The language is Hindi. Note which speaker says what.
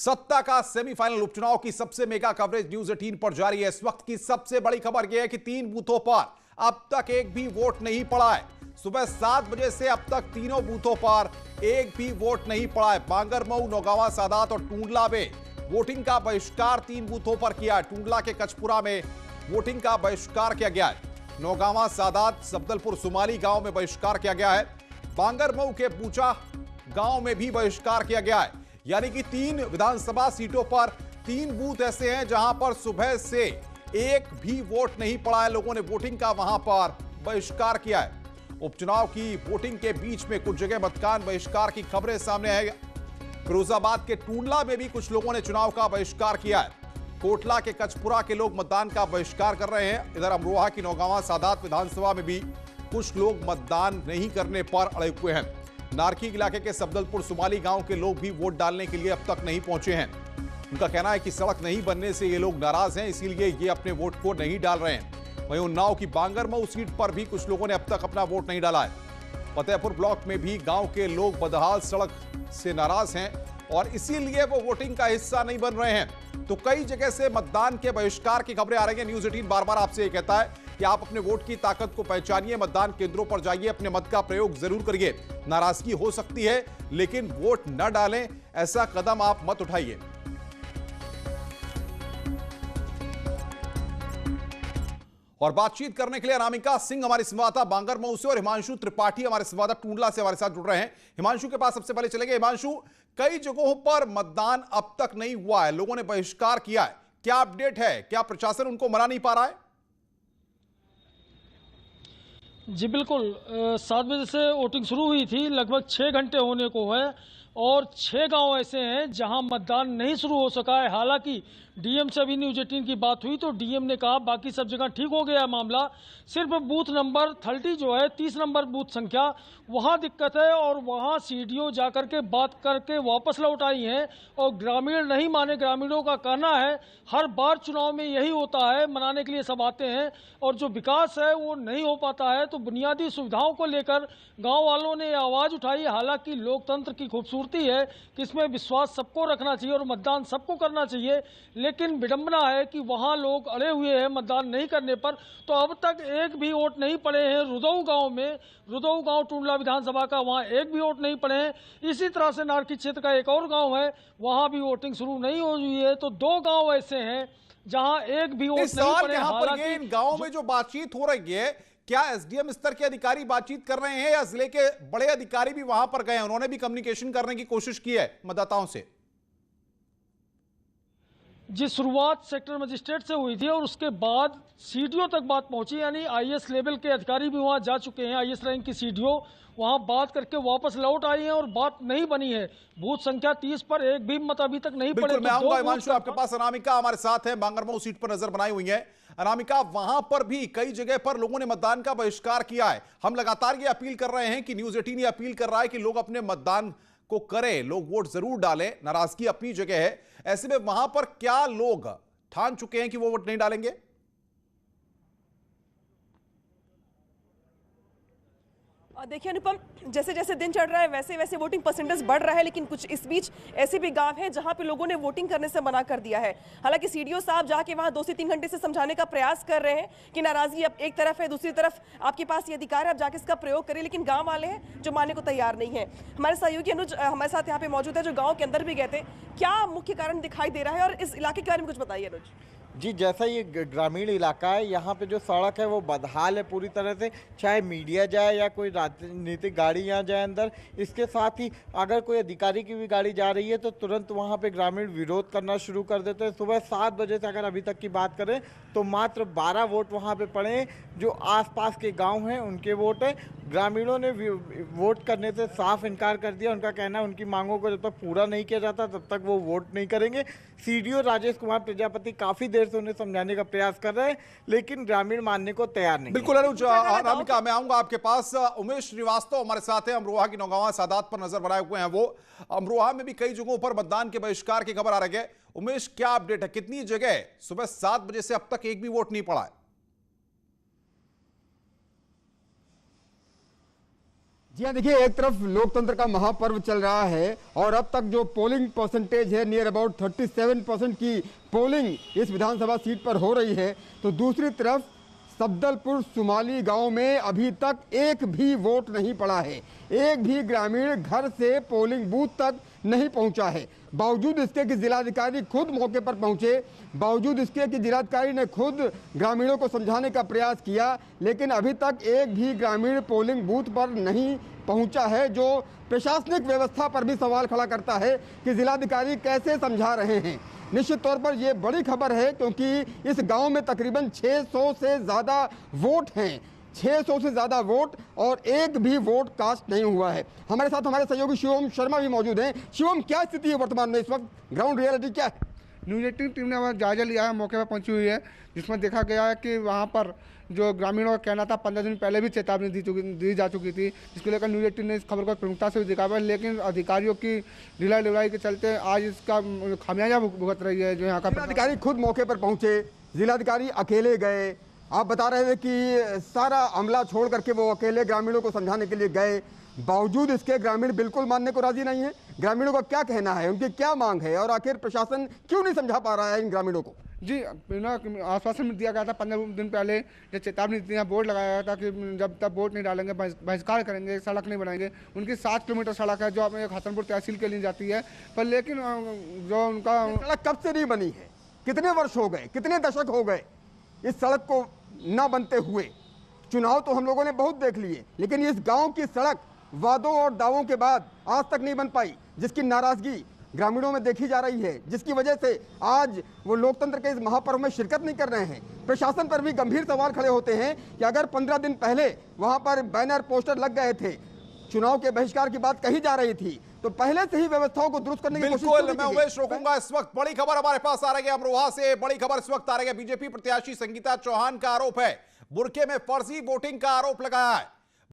Speaker 1: सत्ता का सेमीफाइनल उपचुनाव की सबसे मेगा कवरेज न्यूज 18 पर जारी है। इस वक्त की सबसे बड़ी खबर यह है कि 3 बूथों पर अब तक एक भी वोट नहीं पड़ा है। सुबह 7 बजे से अब तक तीनों बूथों पर एक भी वोट नहीं पड़ा है। बांगरमऊ, नौगांवा, सादात और टूंडला में वोटिंग का बहिष्कार 3 बूथों पर किया है। टूंडला के कचपुरा में वोटिंग का बहिष्कार किया गया है। नौगांवा, सादात, सब्दलपुर, सुमाली गांव में बहिष्कार किया गया है। बांगरमऊ के पूचा गांव में भी बहिष्कार किया गया है। यानी कि 3 विधानसभा सीटों पर 3 बूथ ऐसे हैं जहां पर सुबह से एक भी वोट नहीं पड़ा है। लोगों ने वोटिंग का वहां पर बहिष्कार किया है। उपचुनाव की वोटिंग के बीच में कुछ जगह मतदान बहिष्कार की खबरें सामने आई। फिरोजाबाद के टूंडला में भी कुछ लोगों ने चुनाव का बहिष्कार किया है। कोटला के कचपुरा के लोग मतदान का बहिष्कार कर रहे हैं। इधर अमरोहा की नौगांवा, सादात विधानसभा में भी कुछ लोग मतदान नहीं करने पर अड़े हुए हैं। नारकी इलाके के सब्दलपुर, सुमाली गांव के लोग भी वोट डालने के लिए अब तक नहीं पहुंचे हैं। उनका कहना है कि सड़क नहीं बनने से ये लोग नाराज हैं, इसीलिए ये अपने वोट को नहीं डाल रहे हैं। वहीं उन्नाव की बांगरमऊ सीट पर भी कुछ लोगों ने अब तक अपना वोट नहीं डाला है। फतेहपुर ब्लॉक में भी गांव के लोग बदहाल सड़क से नाराज हैं और इसीलिए वो वोटिंग का हिस्सा नहीं बन रहे हैं। तो कई जगह से मतदान के बहिष्कार की खबरें आ रही हैं। न्यूज 18 बार बार आपसे ये कहता है कि आप अपने वोट की ताकत को पहचानिए, मतदान केंद्रों पर जाइए, अपने मत का प्रयोग जरूर करिए। नाराजगी हो सकती है लेकिन वोट न डालें, ऐसा कदम आप मत उठाइए। और बातचीत करने के लिए अनामिका सिंह हमारे संवाददाता बांगरमऊ से और हिमांशु त्रिपाठी हमारे संवाददाता टूंडला से हमारे साथ जुड़ रहे हैं। हिमांशु के पास सबसे पहले चलेंगे। हिमांशु, कई जगहों पर मतदान अब तक नहीं हुआ है, लोगों ने बहिष्कार किया है, क्या अपडेट है? क्या प्रशासन उनको मना नहीं पा रहा है?
Speaker 2: जी बिल्कुल, 7 बजे से वोटिंग शुरू हुई थी, लगभग 6 घंटे होने को है और 6 गांव ऐसे हैं जहां मतदान नहीं शुरू हो सका है। हालांकि डीएम से अभी न्यूज 18 की बात हुई तो डीएम ने कहा बाकी सब जगह ठीक हो गया मामला, सिर्फ बूथ नंबर 30 जो है 30 नंबर बूथ संख्या वहां दिक्कत है और वहां सीडीओ जाकर के बात करके वापस लौट आई हैं और ग्रामीण नहीं माने। ग्रामीणों का कहना है हर बार चुनाव में यही होता है, मनाने के लिए सब आते हैं और जो विकास है वो नहीं हो पाता है। तो बुनियादी सुविधाओं को लेकर गांव वालों ने आवाज उठाई। हालांकि लोकतंत्र की खूबसूरती है कि इसमें विश्वास सबको रखना चाहिए और मतदान सबको करना चाहिए, लेकिन विडंबना है कि वहां लोग अड़े हुए हैं मतदान नहीं करने पर। तो अब तक एक भी वोट नहीं पड़े हैं। रुदऊ गांव में, रुदऊ गांव टूंडला विधानसभा का, वहां एक भी वोट नहीं पड़े हैं। इसी तरह से नारकी क्षेत्र का एक और गांव है, वहां भी वोटिंग शुरू नहीं हुई है। तो 2 गांव ऐसे हैं जहां एक भी वोट नहीं पड़े।
Speaker 1: हालांकि इन गांवों में जो बातचीत हो रही है, क्या एसडीएम स्तर के अधिकारी बातचीत कर रहे हैं या जिले के बड़े अधिकारी भी वहां पर गए हैं, उन्होंने भी कम्युनिकेशन करने की कोशिश की है मतदाताओं से?
Speaker 2: जी, शुरुआत सेक्टर मजिस्ट्रेट से हुई थी और उसके बाद सीडीओ तक बात पहुंची, यानी आईएएस लेवल के अधिकारी भी वहां जा चुके हैं। आईएएस रैंक की सीडीओ वहां बात करके वापस लौट आई हैं और बात नहीं बनी है। बूथ संख्या 30 पर एक भी मत अभी तक नहीं पड़े।
Speaker 1: मैं आऊंगा हिमांशु आपके पास। अनामिका हमारे साथ है, बांगरमऊ सीट पर नजर बनाई हुई है। अनामिका, वहां पर भी कई जगह पर लोगों ने मतदान का बहिष्कार किया है। हम लगातार ये अपील कर रहे हैं कि न्यूज 18 ये अपील कर रहा है कि लोग अपने मतदान को करें, लोग वोट जरूर डालें। नाराजगी अपनी जगह है, ऐसे में वहां पर क्या लोग ठान चुके हैं कि वो वोट नहीं डालेंगे?
Speaker 3: देखिए अनुपम, जैसे जैसे दिन चढ़ रहा है वैसे वैसे वोटिंग परसेंटेज बढ़ रहा है, लेकिन कुछ इस बीच ऐसे भी गांव हैं जहां पे लोगों ने वोटिंग करने से मना कर दिया है। हालांकि सीडीओ साहब जाके वहां 2 से 3 घंटे से समझाने का प्रयास कर रहे हैं कि नाराजगी अब एक तरफ है, दूसरी तरफ आपके पास ये अधिकार है, आप जाके इसका प्रयोग करें, लेकिन गाँव वाले हैं जो मानने को तैयार नहीं है। हमारे सहयोगी अनुज हमारे साथ यहाँ पे मौजूद है जो गाँव के अंदर भी गए थे। क्या मुख्य कारण दिखाई दे रहा है और इस इलाके के बारे में कुछ बताइए अनुज।
Speaker 4: जी, जैसा ये ग्रामीण इलाका है, यहाँ पे जो सड़क है वो बदहाल है पूरी तरह से, चाहे मीडिया जाए या कोई राजनीतिक गाड़ी यहाँ जाए अंदर। इसके साथ ही अगर कोई अधिकारी की भी गाड़ी जा रही है तो तुरंत वहाँ पे ग्रामीण विरोध करना शुरू कर देते हैं। सुबह 7 बजे से अगर अभी तक की बात करें तो मात्र 12 वोट वहाँ पे पड़े हैं। जो आसपास के गाँव हैं उनके वोट है। ग्रामीणों ने वोट करने से साफ इनकार कर दिया। उनका कहना है उनकी मांगों को जब तक पूरा नहीं किया जाता तब तक वो वोट नहीं करेंगे। सीडीओ राजेश कुमार प्रजापति काफी देर से उन्हें समझाने का प्रयास कर रहे हैं, लेकिन ग्रामीण मानने को तैयार नहीं।
Speaker 1: बिल्कुल अनुज, अनामिका मैं आऊंगा आपके पास। उमेश श्रीवास्तव हमारे साथ हैं, अमरोहा की नौगांवा, सादात पर नजर बनाए हुए हैं। वो अमरोहा में भी कई जगहों पर मतदान के बहिष्कार की खबर आ रही है। उमेश, क्या अपडेट है? कितनी जगह सुबह 7 बजे से अब तक एक भी वोट नहीं पड़ा है?
Speaker 5: जी हाँ, देखिए, एक तरफ लोकतंत्र का महापर्व चल रहा है और अब तक जो पोलिंग परसेंटेज है नियर अबाउट 37% की पोलिंग इस विधानसभा सीट पर हो रही है, तो दूसरी तरफ सफदलपुर सुमाली गांव में अभी तक एक भी वोट नहीं पड़ा है। एक भी ग्रामीण घर से पोलिंग बूथ तक नहीं पहुंचा है। बावजूद इसके कि जिलाधिकारी खुद मौके पर पहुंचे, बावजूद इसके कि जिलाधिकारी ने खुद ग्रामीणों को समझाने का प्रयास किया, लेकिन अभी तक एक भी ग्रामीण पोलिंग बूथ पर नहीं पहुंचा है, जो प्रशासनिक व्यवस्था पर भी सवाल खड़ा करता है कि जिलाधिकारी कैसे समझा रहे हैं। निश्चित तौर पर यह बड़ी खबर है क्योंकि इस गांव में तकरीबन 600 से ज़्यादा वोट हैं, 600 से ज़्यादा वोट, और एक भी वोट कास्ट नहीं हुआ है। हमारे साथ हमारे सहयोगी शिवम शर्मा भी मौजूद हैं। शिवम, क्या स्थिति है वर्तमान में इस वक्त, ग्राउंड रियलिटी क्या है?
Speaker 6: न्यूज़ 18 टीम ने हमारा जायजा लिया है, मौके पर पहुंची हुई है, जिसमें देखा गया है कि वहां पर जो ग्रामीणों का कहना था 15 दिन पहले भी चेतावनी दी जा चुकी थी, जिसको लेकर न्यूज़ 18 ने इस खबर को प्रमुखता से भी दिखा है, लेकिन अधिकारियों की ढिलाई ढिलाई के चलते आज इसका खामियाजा भुगत रही है। जो यहाँ का
Speaker 5: जिलाधिकारी खुद मौके पर पहुंचे, जिलाधिकारी अकेले गए, आप बता रहे थे कि सारा अमला छोड़ करके वो अकेले ग्रामीणों को समझाने के लिए गए, बावजूद इसके ग्रामीण बिल्कुल मानने को राजी नहीं है। ग्रामीणों का क्या कहना है, उनकी क्या मांग है, और आखिर प्रशासन क्यों नहीं समझा पा रहा है इन ग्रामीणों को?
Speaker 6: जी, आश्वासन दिया गया था 15 दिन पहले, जब चेतावनी दी, बोर्ड लगाया गया था कि जब तक वोट नहीं डालेंगे बहिष्कार करेंगे, सड़क नहीं बनाएंगे। उनकी 7 किलोमीटर सड़क है जो अपने हसनपुर तहसील के लिए जाती है, पर लेकिन जो उनका
Speaker 5: सड़क कब से नहीं बनी है, कितने वर्ष हो गए, कितने दशक हो गए इस सड़क को न बनते हुए? चुनाव तो हम लोगों ने बहुत देख लिए, लेकिन इस गांव की सड़क वादों और दावों के बाद आज तक नहीं बन पाई, जिसकी नाराजगी ग्रामीणों में देखी जा रही है, जिसकी वजह से आज वो लोकतंत्र के इस महापर्व में शिरकत नहीं कर रहे हैं। प्रशासन पर भी गंभीर सवाल खड़े होते हैं कि अगर 15 दिन पहले वहां पर बैनर पोस्टर लग गए थे, चुनाव के बहिष्कार की बात कही जा रही थी, तो पहले से ही व्यवस्थाओं को दुरुस्त करने की कोशिश
Speaker 1: बिल्कुल, मैं उमेश रोकूंगा। इस वक्त बड़ी खबर हमारे पास आ रही है अमरोहा से। बड़ी खबर इस वक्त आ रही है, बीजेपी प्रत्याशी संगीता चौहान का आरोप है, बुरके में फर्जी वोटिंग का आरोप लगाया है।